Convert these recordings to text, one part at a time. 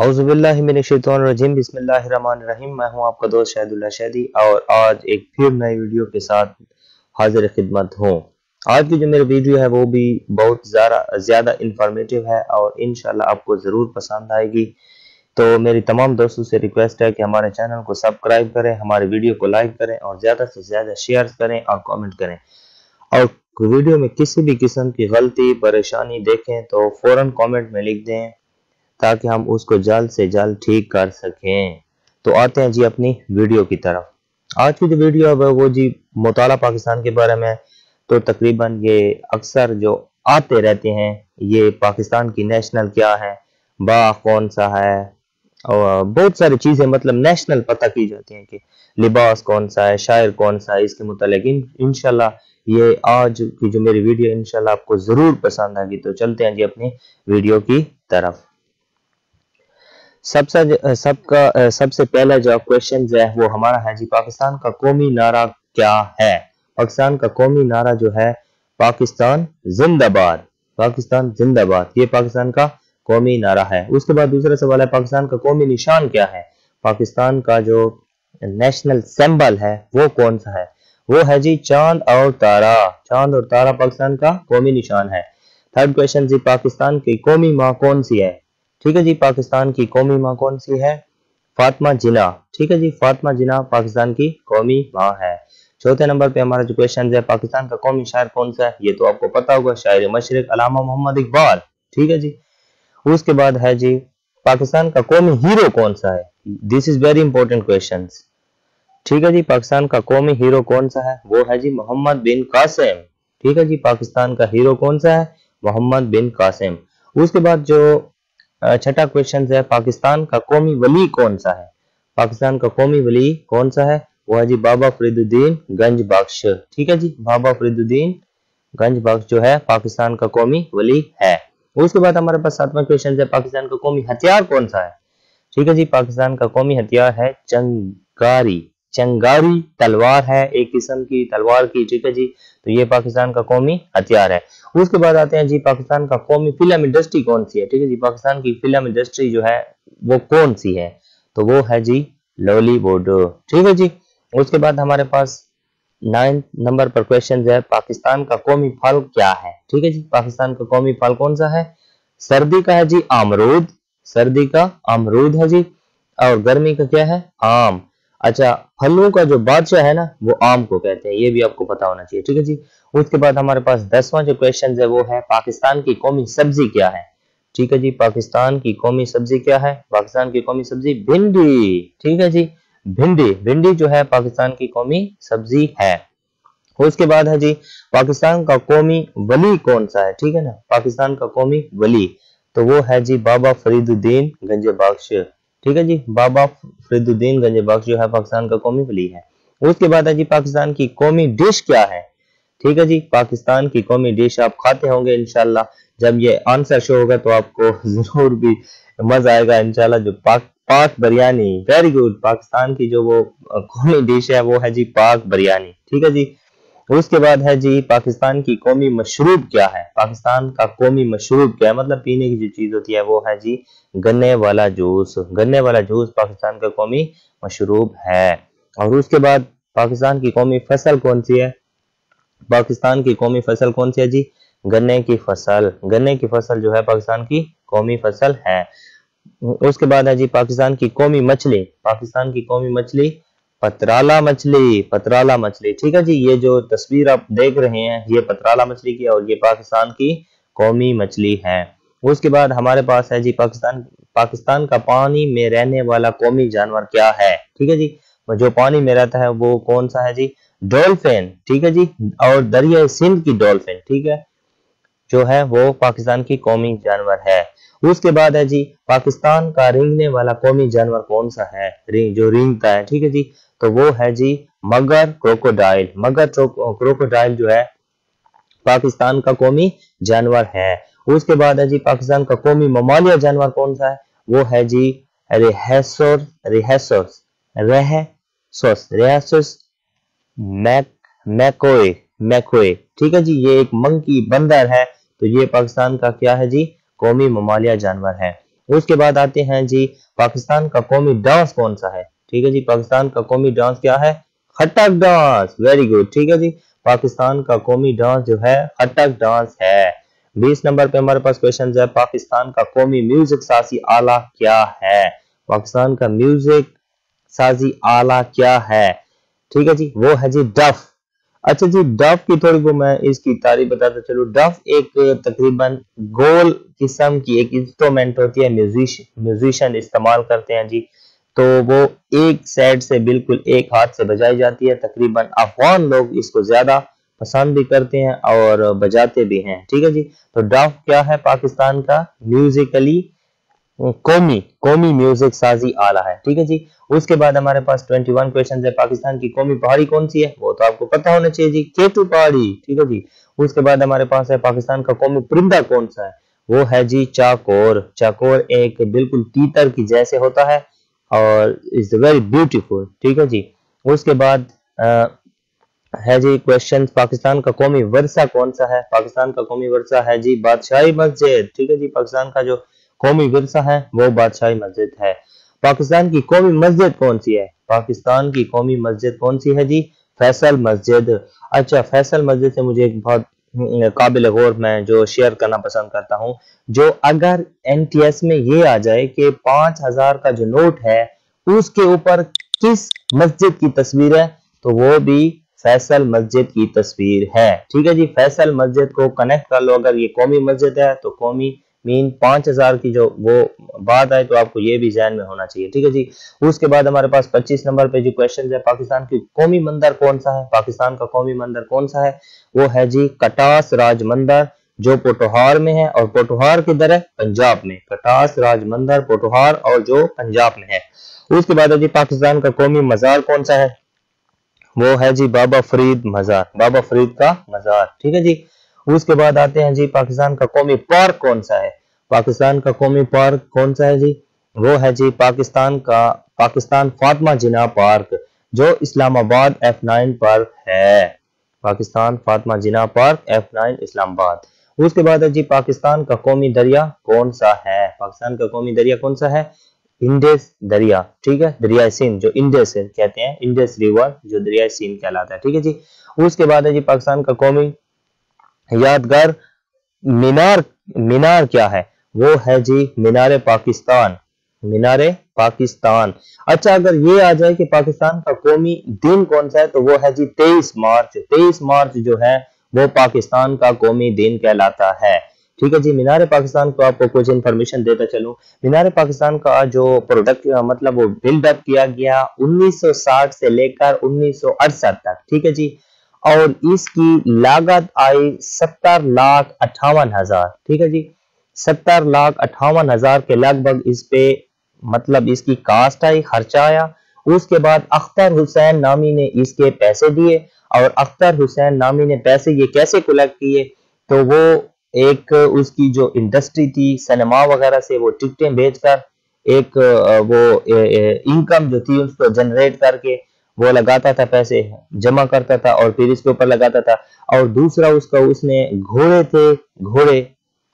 औज़ुबिल्लाहिमिनश्शैतानिर्रजीम बिस्मिल्लाहिर्रहमानिर्रहीम। मैं हूं आपका दोस्त शाहिदुल्लाह शैदी और आज एक फिर नई वीडियो के साथ हाजिर खिदमत हूं। आज की जो मेरी वीडियो है वो भी बहुत ज़्यादा इंफॉर्मेटिव है और इंशाल्लाह आपको ज़रूर पसंद आएगी। तो मेरी तमाम दोस्तों से रिक्वेस्ट है कि हमारे चैनल को सब्सक्राइब करें, हमारे वीडियो को लाइक करें और ज़्यादा से ज़्यादा शेयर करें और कमेंट करें। और वीडियो में किसी भी किस्म की गलती परेशानी देखें तो फौरन कमेंट में लिख दें ताकि हम उसको जल्द से जल्द ठीक कर सकें। तो आते हैं जी अपनी वीडियो की तरफ। आज की जो वीडियो है वो जी मुताला पाकिस्तान के बारे में। तो तकरीबन ये अक्सर जो आते रहते हैं, ये पाकिस्तान की नेशनल क्या है, बाग कौन सा है और बहुत सारी चीजें मतलब नेशनल पता की जाती हैं कि लिबास कौन सा है, शायर कौन सा है, इसके मुतालिक इंशाल्लाह ये आज की जो मेरी वीडियो इंशाल्लाह आपको जरूर पसंद आएगी। तो चलते हैं जी अपनी वीडियो की तरफ। सबसे पहला जो क्वेश्चन है वो हमारा है जी, पाकिस्तान का कौमी नारा क्या है। पाकिस्तान का कौमी नारा जो है पाकिस्तान जिंदाबाद, पाकिस्तान जिंदाबाद, ये पाकिस्तान का कौमी नारा है। उसके बाद दूसरा सवाल है, पाकिस्तान का कौमी निशान क्या है। पाकिस्तान का जो नेशनल सिंबल है वो कौन सा है, वो है जी चांद और तारा। चांद और तारा पाकिस्तान का कौमी निशान है। थर्ड क्वेश्चन जी, पाकिस्तान की कौमी माँ कौन सी है। ठीक है जी, पाकिस्तान की कौमी माँ कौन सी है, फातिमा जिन्ना। ठीक है जी, फातिमा जिन्ना पाकिस्तान की कौमी माँ है। चौथे नंबर पे हमारा जो क्वेश्चन है, पाकिस्तान का कौमी शायर कौन सा है, ये तो आपको पता होगा, शायर मशरिक अल्लामा मोहम्मद इकबाल। ठीक है जी। उसके बाद है जी, पाकिस्तान का कौमी हीरो कौन सा है। This is very important question. ठीक है जी, पाकिस्तान का कौमी हीरो कौन सा है, वो है जी मोहम्मद बिन कासिम। ठीक है जी, पाकिस्तान का हीरो कौन सा है, मोहम्मद बिन कासिम। उसके बाद जो छठा क्वेश्चन है, पाकिस्तान का कौमी वली कौन सा है। पाकिस्तान का कौमी वली कौन सा है, वो है जी बाबा फरीदुद्दीन गंज बख्श। ठीक है जी, बाबा फरीदुद्दीन गंज बख्श जो है पाकिस्तान का कौमी वली है। उसके बाद हमारे पास सातवां क्वेश्चन है, पाकिस्तान का कौमी हथियार कौन सा है। ठीक है जी, पाकिस्तान का कौमी हथियार है चंगारी। चंगारी तलवार है, एक किस्म की तलवार की। ठीक है जी, तो ये पाकिस्तान का कौमी हथियार है। उसके बाद आते हैं जी, पाकिस्तान का कौमी फिल्म इंडस्ट्री कौन सी है। ठीक है जी, पाकिस्तान की फिल्म इंडस्ट्री जो है वो कौन सी है, तो वो है जी लॉलीवुड। ठीक है जी। उसके बाद हमारे पास 9 नंबर पर क्वेश्चन है, पाकिस्तान का कौमी फल क्या है। ठीक है जी, पाकिस्तान का कौमी फल कौन सा है, सर्दी का है जी अमरूद। सर्दी का अमरूद है जी। और गर्मी का क्या है, आम। अच्छा, फलों का जो बादशाह है ना वो आम को कहते हैं, ये भी आपको पता होना चाहिए। ठीक है जी। उसके बाद हमारे पास 10वां जो क्वेश्चन है वो है, पाकिस्तान की कौमी सब्जी क्या है। ठीक है जी, पाकिस्तान की कौमी सब्जी क्या है, पाकिस्तान की कौमी सब्जी भिंडी। ठीक है जी, भिंडी। भिंडी जो है पाकिस्तान की कौमी सब्जी है। उसके बाद है जी, पाकिस्तान का कौमी वली कौन सा है। ठीक है ना, पाकिस्तान का कौमी वली तो वो है जी बाबा फरीदुद्दीन गंज बख्श। ठीक है जी, बाबा फरीदुद्दीन गंज बख्श जो है पाकिस्तान का कौमी वली है। उसके बाद है जी, पाकिस्तान की कौमी डिश क्या है। ठीक है जी, पाकिस्तान की कौमी डिश आप खाते होंगे इंशाल्लाह, जब ये आंसर शो होगा तो आपको जरूर भी मजा आएगा इंशाल्लाह। जो पाक बिरयानी, वेरी गुड। पाकिस्तान की जो वो कौमी डिश है वो है जी पाक बिरयानी। ठीक है जी। उसके बाद है जी, पाकिस्तान की कौमी मशरूब क्या है। पाकिस्तान का कौमी मशरूब क्या है, मतलब पीने की जो चीज होती है वो है जी गन्ने वाला जूस। गन्ने वाला जूस पाकिस्तान का कौमी मशरूब है। और उसके बाद पाकिस्तान की कौमी फसल कौन सी है। पाकिस्तान की कौमी फसल कौन सी है जी, गन्ने की फसल। गन्ने की फसल जो है पाकिस्तान की कौमी फसल है। उसके बाद है जी, पाकिस्तान की कौमी मछली। पाकिस्तान की कौमी मछली पतराला मछली। पतराला मछली। ठीक है जी, ये जो तस्वीर आप देख रहे हैं ये पतराला मछली की और ये पाकिस्तान की कौमी मछली है। उसके बाद हमारे पास है जी, पाकिस्तान का पानी में रहने वाला कौमी जानवर क्या है। ठीक है जी, जो पानी में रहता है वो कौन सा है जी, डॉल्फिन। ठीक है जी, और दरिया सिंध की डॉल्फिन ठीक है जो है वो पाकिस्तान की कौमी जानवर है। उसके बाद है जी, पाकिस्तान का रेंगने वाला कौमी जानवर कौन सा है, जो रेंगता है। ठीक है जी, तो वो है जी मगर क्रोकोडाइल। मगर क्रोकोडाइल जो है पाकिस्तान का कौमी जानवर है। उसके बाद है जी, पाकिस्तान का कौमी ममालिया जानवर कौन सा है, वो है जी रेहेसोस। रेहेसोस रेहेसोस रेहेसोस मैकोए। मैकोए। ठीक है जी, ये एक मंकी बंदर है, तो ये पाकिस्तान का क्या है जी, कौमी ममालिया जानवर है। उसके बाद आते हैं जी, पाकिस्तान का कौमी डांस कौन सा है? ठीक है जी, पाकिस्तान का कौमी डांस क्या है? खट्टक डांस। Very good. ठीक है जी, पाकिस्तान का कौमी डांस जो है खट्टक डांस है। 20 नंबर पे हमारे पास क्वेश्चन है, पाकिस्तान का कौमी म्यूजिक साजी आला क्या है? पाकिस्तान का म्यूजिक साजी आला क्या है? ठीक है जी, वो है जी डफ। अच्छा जी, डफ की थोड़ी वो मैं इसकी तारीफ बताता चलूं। डफ एक तकरीबन गोल किस्म की एक इंस्ट्रूमेंट होती है, म्यूजिशियन इस्तेमाल करते हैं जी। तो वो एक साइड से बिल्कुल एक हाथ से बजाई जाती है। तकरीबन अफगान लोग इसको ज्यादा पसंद भी करते हैं और बजाते भी हैं। ठीक है जी, तो डफ क्या है? पाकिस्तान का म्यूजिकली कौमी कौमी म्यूजिक साजी आला है। ठीक है जी, उसके बाद हमारे पास 21 क्वेश्चन है, पाकिस्तान की कौमी पहाड़ी कौन सी है? वो तो आपको पता होना चाहिए जी, केटू पहाड़ी। ठीक है जी, उसके बाद हमारे पास है, पाकिस्तान का कौमी परिंदा कौन सा है? वो है जी चाकोर। चाकोर एक बिल्कुल तीतर की जैसे होता है और इज वेरी ब्यूटीफुल। ठीक है जी, उसके बाद है जी क्वेश्चन, पाकिस्तान का कौमी वर्षा कौन सा है? पाकिस्तान का कौमी वर्षा है जी बादशाही मस्जिद। ठीक है जी, पाकिस्तान का जो कौमी विरसा है वो बादशाही मस्जिद है। पाकिस्तान की कौमी मस्जिद कौन सी है? पाकिस्तान की कौमी मस्जिद कौन सी है जी? फैसल मस्जिद। अच्छा, फैसल मस्जिद से मुझे एक बहुत काबिल गौर मैं जो शेयर करना पसंद करता हूँ, जो अगर एनटीएस में ये आ जाए कि 5000 का जो नोट है उसके ऊपर किस मस्जिद की तस्वीर है, तो वो भी फैसल मस्जिद की तस्वीर है। ठीक है जी, फैसल मस्जिद को कनेक्ट कर लो, अगर ये कौमी मस्जिद है तो कौमी मीन 5000 की जो वो बात आए तो आपको ये भी ध्यान में होना चाहिए। ठीक है जी, उसके बाद हमारे पास 25 नंबर पे जो क्वेश्चन है, पाकिस्तान की कौमी मंदिर कौन सा है? पाकिस्तान का कौमी मंदिर कौन सा है? वो है जी कटास राज मंदिर, जो पोटोहार में है। और पोटोहार किधर है? पंजाब में। कटास राज मंदिर पोटोहार और जो पंजाब में है। उसके बाद है जी, पाकिस्तान का कौमी मजार कौन सा है? वो है जी बाबा फरीद मजार, बाबा फरीद का मजार। ठीक है जी, उसके बाद आते हैं जी, पाकिस्तान का कौमी पार्क कौन सा है? पाकिस्तान का कौमी पार्क कौन सा है जी? वो है जी पाकिस्तान फातिमा जिन्ना पार्क, जो इस्लामाबाद F9 पर है। पाकिस्तान फातिमा जिन्ना पार्क F9 इस्लामाबाद। उसके बाद है जी, पाकिस्तान का कौमी दरिया कौन सा है? पाकिस्तान का कौमी दरिया कौन सा है? इंडस दरिया। ठीक है, दरिया सिंध जो इंडस कहते हैं, इंडस रिवर जो दरिया सिंध कहलाता है। ठीक है जी, उसके बाद है जी, पाकिस्तान का कौमी यादगार मीनार मीनार क्या है? वो है जी मीनार पाकिस्तान, मीनार पाकिस्तान। अच्छा, अगर ये आ जाए कि पाकिस्तान का कौमी दिन कौन सा है, तो वो है जी 23 मार्च। 23 मार्च जो है वो पाकिस्तान का कौमी दिन कहलाता है। ठीक है जी, मीनार पाकिस्तान को आपको कुछ इंफॉर्मेशन देता चलूं। मीनार पाकिस्तान का जो प्रोडक्ट मतलब वो बिल्डअप किया गया 1960 से लेकर 1968 तक। ठीक है जी, और इसकी लागत आई 70,58,000। ठीक है जी, 70,58,000 के लगभग इस पे मतलब इसकी कास्ट आई, खर्चा आया। उसके बाद अख्तर हुसैन नामी ने इसके पैसे दिए, और अख्तर हुसैन नामी ने पैसे ये कैसे कलेक्ट किए, तो वो एक उसकी जो इंडस्ट्री थी सिनेमा वगैरह से वो टिकटें बेचकर एक वो इनकम जो थी उसको जनरेट करके वो लगाता था, पैसे जमा करता था और फिर इसके ऊपर लगाता था। और दूसरा उसका उसने घोड़े थे, घोड़े,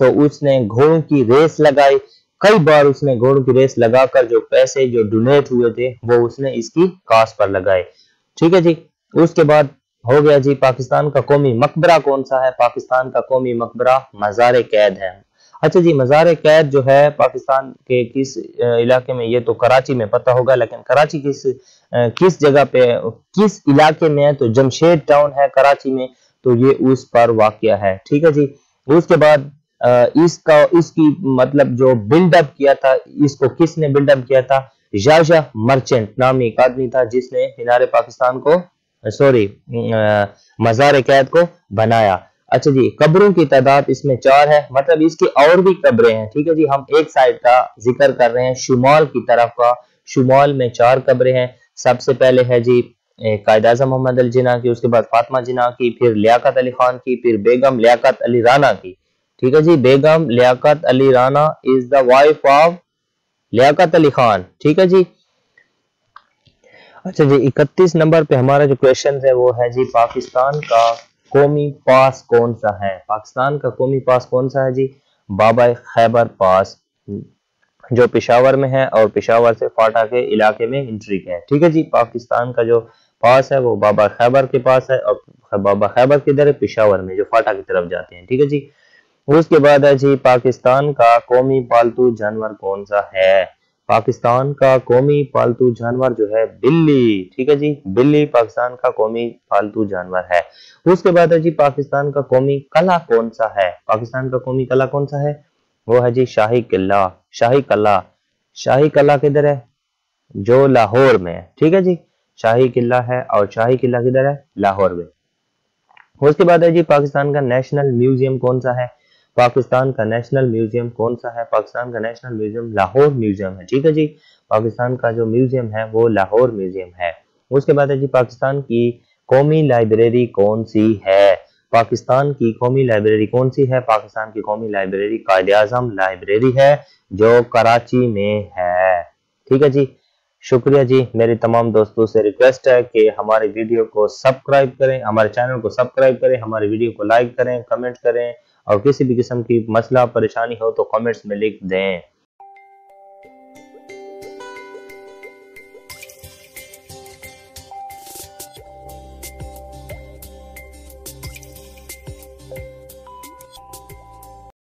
तो उसने घोड़ों की रेस लगाई। कई बार उसने घोड़ों की रेस लगाकर जो पैसे जो डोनेट हुए थे वो उसने इसकी कास्ट पर लगाए। ठीक है जी, उसके बाद हो गया जी, पाकिस्तान का कौमी मकबरा कौन सा है? पाकिस्तान का कौमी मकबरा मजार कैद है। अच्छा जी, मजार कैद जो है पाकिस्तान के किस इलाके में, ये तो कराची में पता होगा, लेकिन कराची किस जगह पे किस इलाके में है? तो जमशेद टाउन है कराची में, तो ये उस पर वाकया है। ठीक है जी, उसके बाद इसकी मतलब जो बिल्डअप किया था, इसको किसने बिल्डअप किया था? याजा मर्चेंट नामी एक आदमी था जिसने मीनार पाकिस्तान को सॉरी मजार कैद को बनाया। अच्छा जी, कब्रों की तादाद इसमें 4 है, मतलब इसकी और भी कब्रें हैं। ठीक है जी, हम एक साइड का जिक्र कर रहे हैं, शुमाल की तरफ का। शुमाल में 4 कब्रें हैं। सबसे पहले है जी कायद आज़म मोहम्मद अली जिन्ना की, उसके बाद फातिमा जिन्ना की, फिर लियाकत अली खान की, फिर बेगम लियाकत अली राना की। ठीक है जी, Begum Liaquat Ali Rana is the wife of Liaquat Ali Khan. ठीक है जी। अच्छा जी, 31 नंबर पे हमारा जो क्वेश्चन है वो है जी, पाकिस्तान का कौमी पास कौन सा है? पाकिस्तान का कौमी पास कौन सा है जी? बाबा खैबर पास। जो पेशावर में है और पेशावर से फाटा के इलाके में इंट्री है। ठीक है जी, पाकिस्तान का जो पास है वो बाबा खैबर के पास है, और बाबा खैबर किधर है? पेशावर में, जो फाटा की तरफ जाते हैं। ठीक है जी। उसके बाद है जी, पाकिस्तान का कौमी पालतू जानवर कौन सा है? पाकिस्तान का कौमी पालतू जानवर जो है बिल्ली। ठीक है जी, बिल्ली पाकिस्तान का कौमी पालतू जानवर है। उसके बाद है जी, पाकिस्तान का कौमी कला कौन सा है? पाकिस्तान का कौमी कला कौन सा है? वो है जी शाही किला। शाही कला, शाही कला किधर है? जो लाहौर में है। ठीक है जी, शाही किला है, और शाही किला किधर है? लाहौर में। उसके बाद है जी, पाकिस्तान का नेशनल म्यूजियम कौन सा है? पाकिस्तान का नेशनल म्यूजियम कौन सा है? पाकिस्तान का नेशनल म्यूजियम लाहौर म्यूजियम है। ठीक है जी, पाकिस्तान का जो म्यूजियम है वो लाहौर म्यूजियम है। उसके बाद है जी, पाकिस्तान की कौमी लाइब्रेरी कौन सी है? पाकिस्तान की कौमी लाइब्रेरी कौन सी है? पाकिस्तान की कौमी लाइब्रेरी कायद-ए-आज़म लाइब्रेरी है, जो कराची में है। ठीक है जी, शुक्रिया जी। मेरे तमाम दोस्तों से रिक्वेस्ट है कि हमारे वीडियो को सब्सक्राइब करें, हमारे चैनल को सब्सक्राइब करें, हमारे वीडियो को लाइक करें, कमेंट करें, और किसी भी किस्म की मसला परेशानी हो तो कमेंट्स में लिख दें।